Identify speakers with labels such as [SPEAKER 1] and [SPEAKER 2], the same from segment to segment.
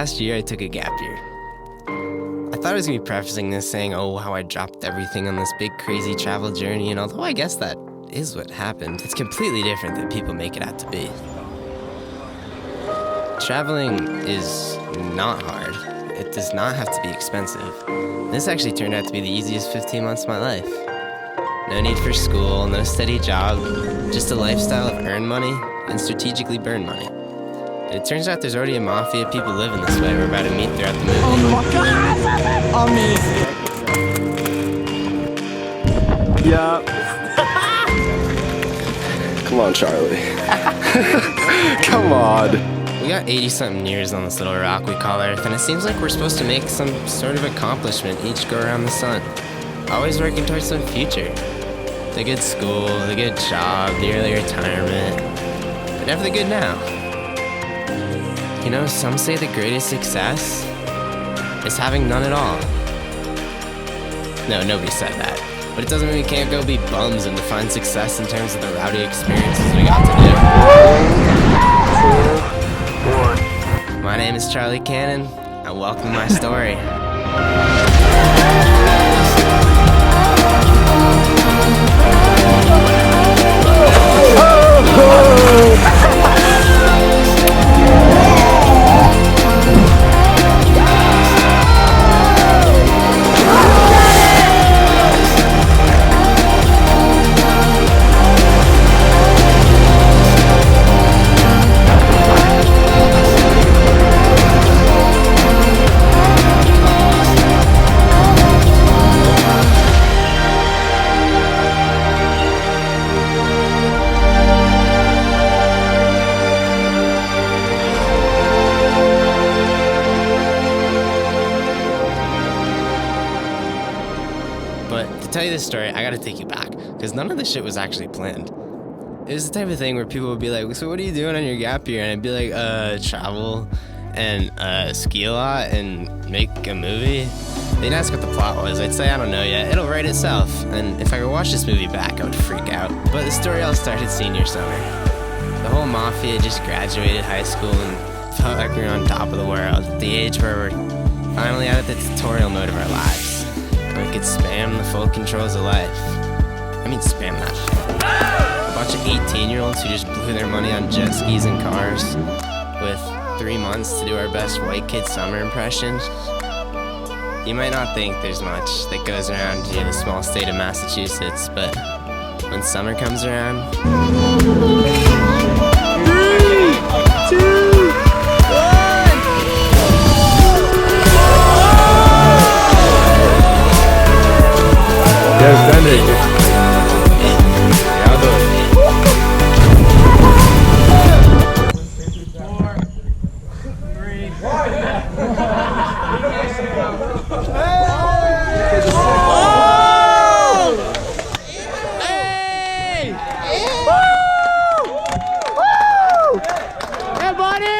[SPEAKER 1] last year I took a gap year. I thought I was going to be prefacing this saying, oh, how I dropped everything on this big crazy travel journey, and although I guess that is what happened, it's completely different than people make it out to be. Traveling is not hard. It does not have to be expensive. This actually turned out to be the easiest 15 months of my life. No need for school, no steady job, just a lifestyle of earn money and strategically burn money. And it turns out there's already a mafia of people living this way we're about to meet throughout the movie.
[SPEAKER 2] Oh my god! Amazing!
[SPEAKER 3] Yeah. Come on, Charlie. Come on.
[SPEAKER 1] We got 80-something years on this little rock we call Earth, and it seems like we're supposed to make some sort of accomplishment each go around the sun. Always working towards some future. The good school, the good job, the early retirement, but never the good now. You know, some say the greatest success is having none at all. No, nobody said that. But it doesn't mean we can't go be bums and define success in terms of the rowdy experiences we got to do. My name is Charlie Cannon, and welcome to my story. But to tell you this story, I gotta take you back, because none of this shit was actually planned. It was the type of thing where people would be like, so what are you doing on your gap year? And I'd be like, travel and ski a lot and make a movie. They'd ask what the plot was. I'd say, I don't know yet. It'll write itself. And if I could watch this movie back, I would freak out. But the story all started senior summer. The whole mafia just graduated high school and felt like we were on top of the world, at the age where we're finally out of the tutorial mode of our lives. We could spam the full controls of life. I mean, spam that shit. A bunch of 18-year-olds who just blew their money on jet skis and cars with 3 months to do our best white kid summer impressions. You might not think there's much that goes around in the small state of Massachusetts, but when summer comes around...
[SPEAKER 2] 3, 2,
[SPEAKER 3] Yes, Andy.
[SPEAKER 2] Hey, buddy!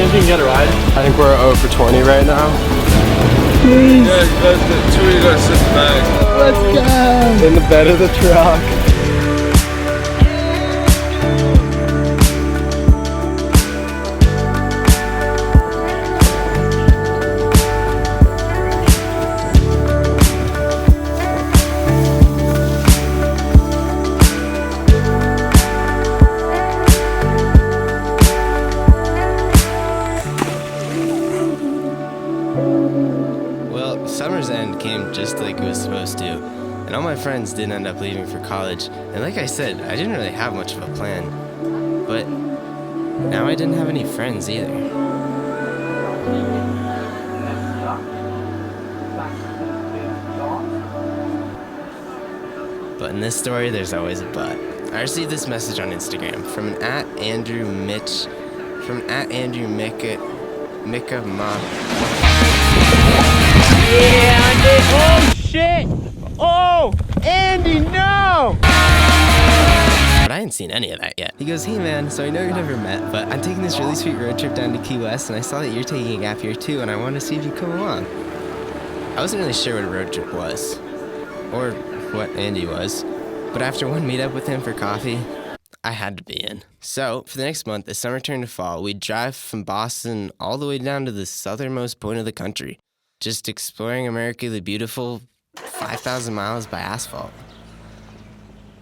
[SPEAKER 3] chance we can get a ride? I think we're 0 for 20 right now.
[SPEAKER 2] Please.
[SPEAKER 3] Yeah, you guys, the two of you guys sit back.
[SPEAKER 2] Let's go.
[SPEAKER 3] In the bed of the truck.
[SPEAKER 1] Well, summer's end came just like it was supposed to, and all my friends did end up leaving for college. And like I said, I didn't really have much of a plan, but now I didn't have any friends either. But in this story, there's always a but. I received this message on Instagram from an @Andrew Micka Ma.
[SPEAKER 2] Yeah, Andy. Oh, shit. Oh, Andy, no.
[SPEAKER 1] But I ain't seen any of that yet. He goes, hey man, so I know you've never met, but I'm taking this really sweet road trip down to Key West, and I saw that you're taking a gap year too, and I wanted to see if you'd come along. I wasn't really sure what a road trip was, or what Andy was, but after one meetup with him for coffee, I had to be in. So, for the next month, as summer turned to fall, we'd drive from Boston all the way down to the southernmost point of the country, just exploring America the beautiful 5,000 miles by asphalt.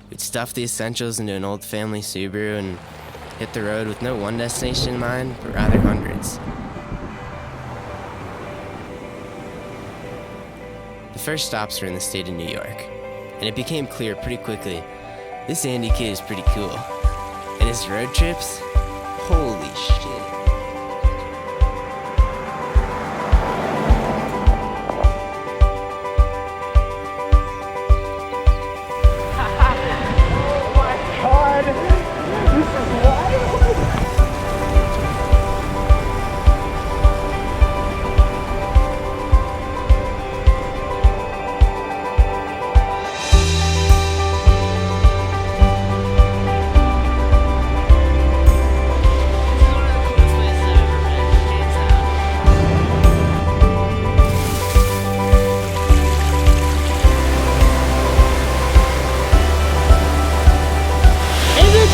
[SPEAKER 1] We'd stuff the essentials into an old family Subaru and hit the road with no one destination in mind, but rather hundreds. The first stops were in the state of New York, and it became clear pretty quickly, this Andy kid is pretty cool. And his road trips, holy shit.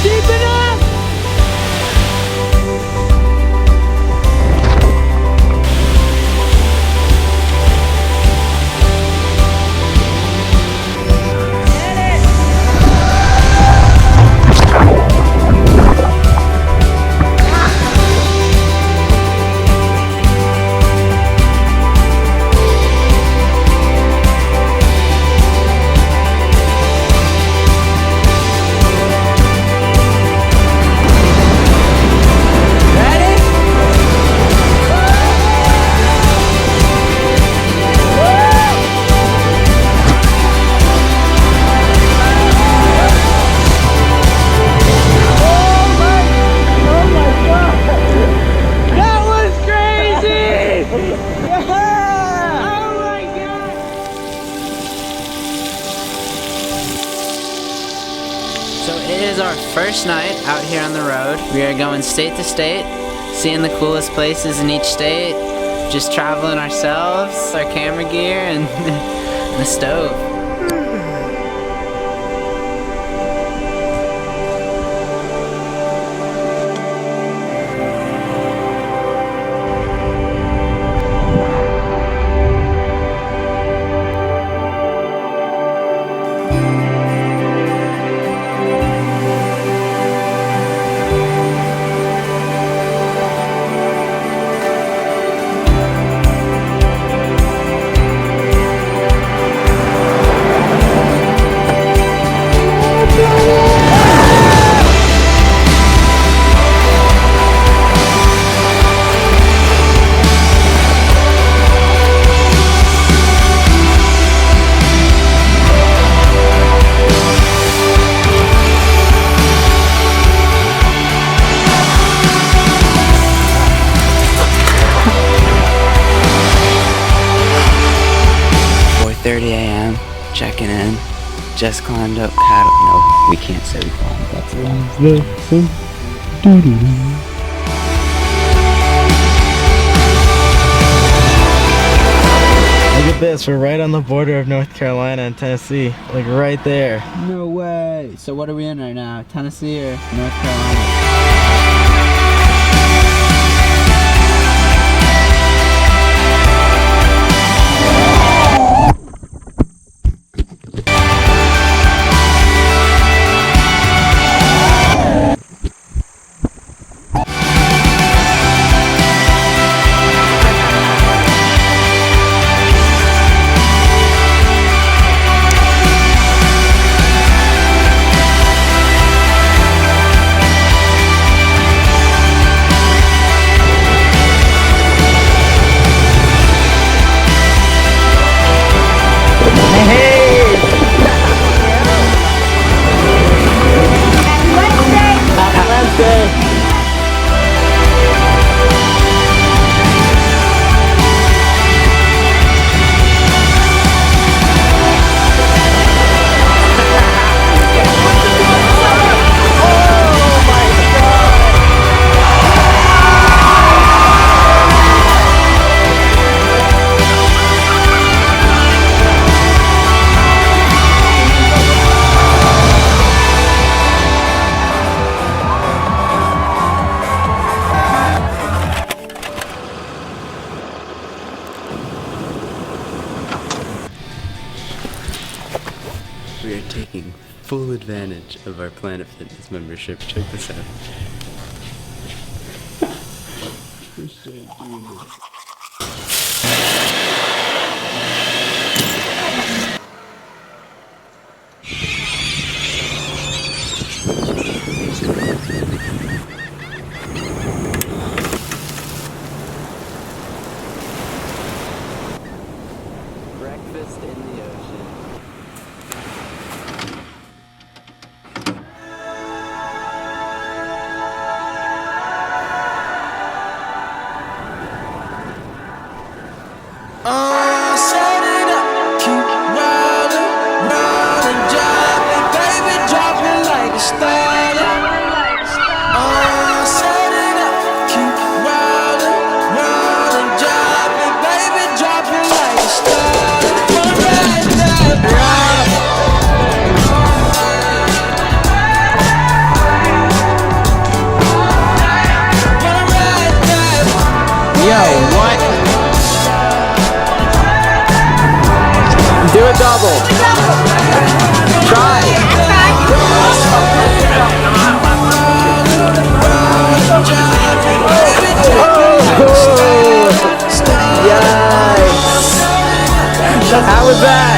[SPEAKER 2] Deep enough.
[SPEAKER 4] So it is our first night out here on the road. We are going state to state, seeing the coolest places in each state, just traveling ourselves, our camera gear, and the stove. Checking in. Just climbed up cattle. No, we can't say we climbed. That's
[SPEAKER 5] at this. We're right on the border of North Carolina and Tennessee. Like right there.
[SPEAKER 4] No way. So what are we in right now? Tennessee or North Carolina?
[SPEAKER 6] We are taking full advantage of our Planet Fitness membership. Check this out. Breakfast in the ocean.
[SPEAKER 2] Do a double. Try. Yes. How was that?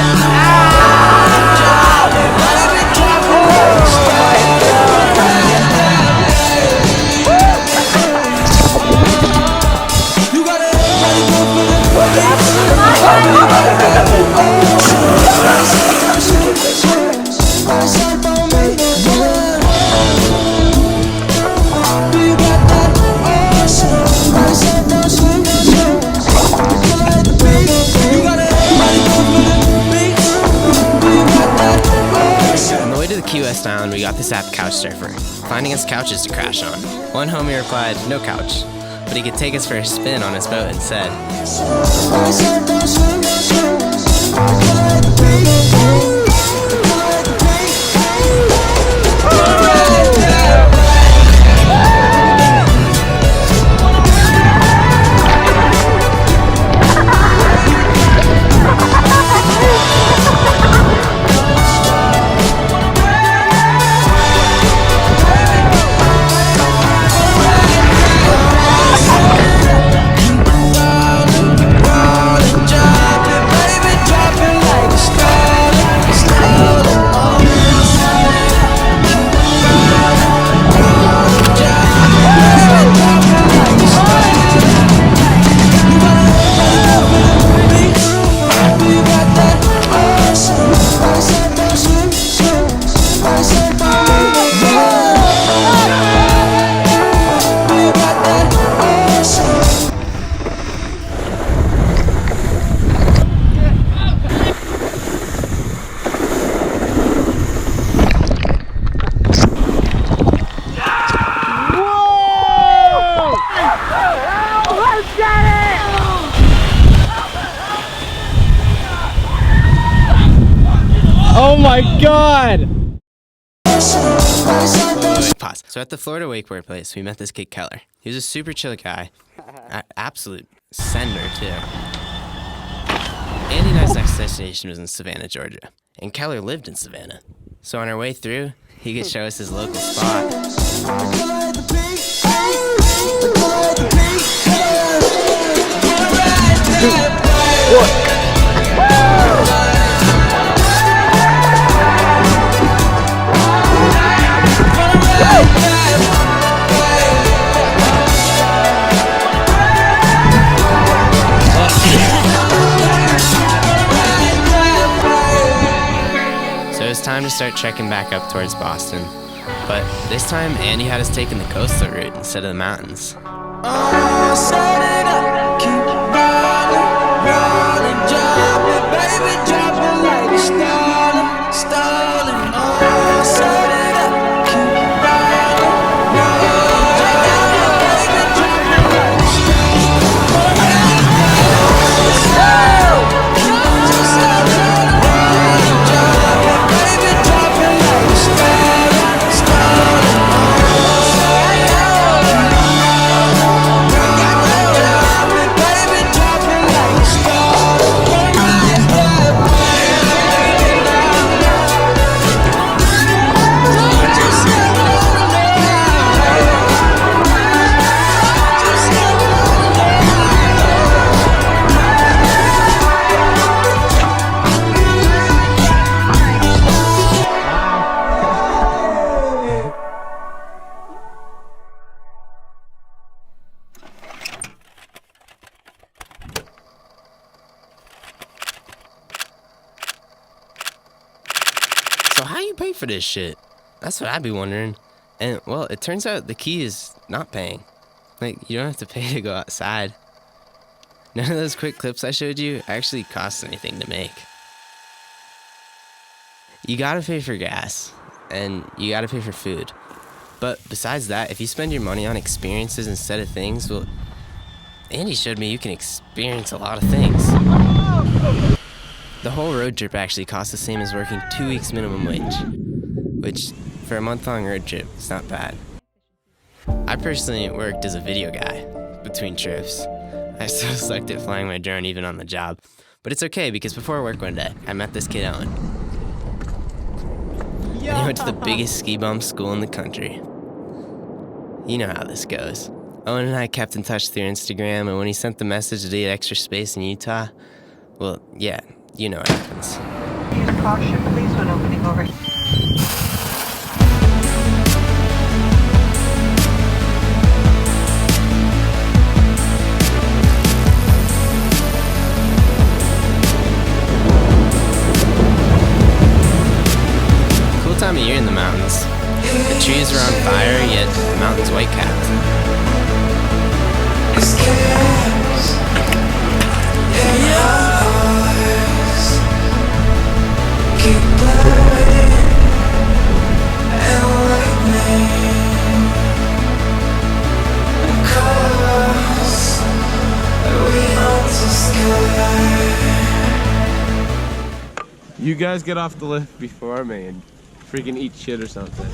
[SPEAKER 1] QS Island, we got this app Couch Surfer, finding us couches to crash on. One homie replied, no couch, but he could take us for a spin on his boat instead.
[SPEAKER 2] Oh my god!
[SPEAKER 1] Pause. So at the Florida wakeboard place, we met this kid Keller. He was a super chill guy, absolute sender too. Andy and I's next destination was in Savannah, Georgia, and Keller lived in Savannah. So on our way through, he could show us his local spot. So it was time to start trekking back up towards Boston. But this time, Andy had us taking the coastal route instead of the mountains. So how you pay for this shit? That's what I'd be wondering. And, well, it turns out the key is not paying. Like, you don't have to pay to go outside. None of those quick clips I showed you actually cost anything to make. You gotta pay for gas, and you gotta pay for food. But besides that, if you spend your money on experiences instead of things, well, Andy showed me you can experience a lot of things. The whole road trip actually cost the same as working 2 weeks minimum wage, which for a month-long road trip, it's not bad. I personally worked as a video guy between trips. I so sucked at flying my drone even on the job. But it's okay because before work one day, I met this kid Owen. And he went to the biggest ski bum school in the country. You know how this goes. Owen and I kept in touch through Instagram, and when he sent the message to get extra space in Utah, well, yeah, you know what happens.
[SPEAKER 7] Use caution, please, when opening over.
[SPEAKER 1] Cool time of year in the mountains. The trees were on fire, yet the mountain's white-capped.
[SPEAKER 3] You guys get off the lift before me and freaking eat shit or something.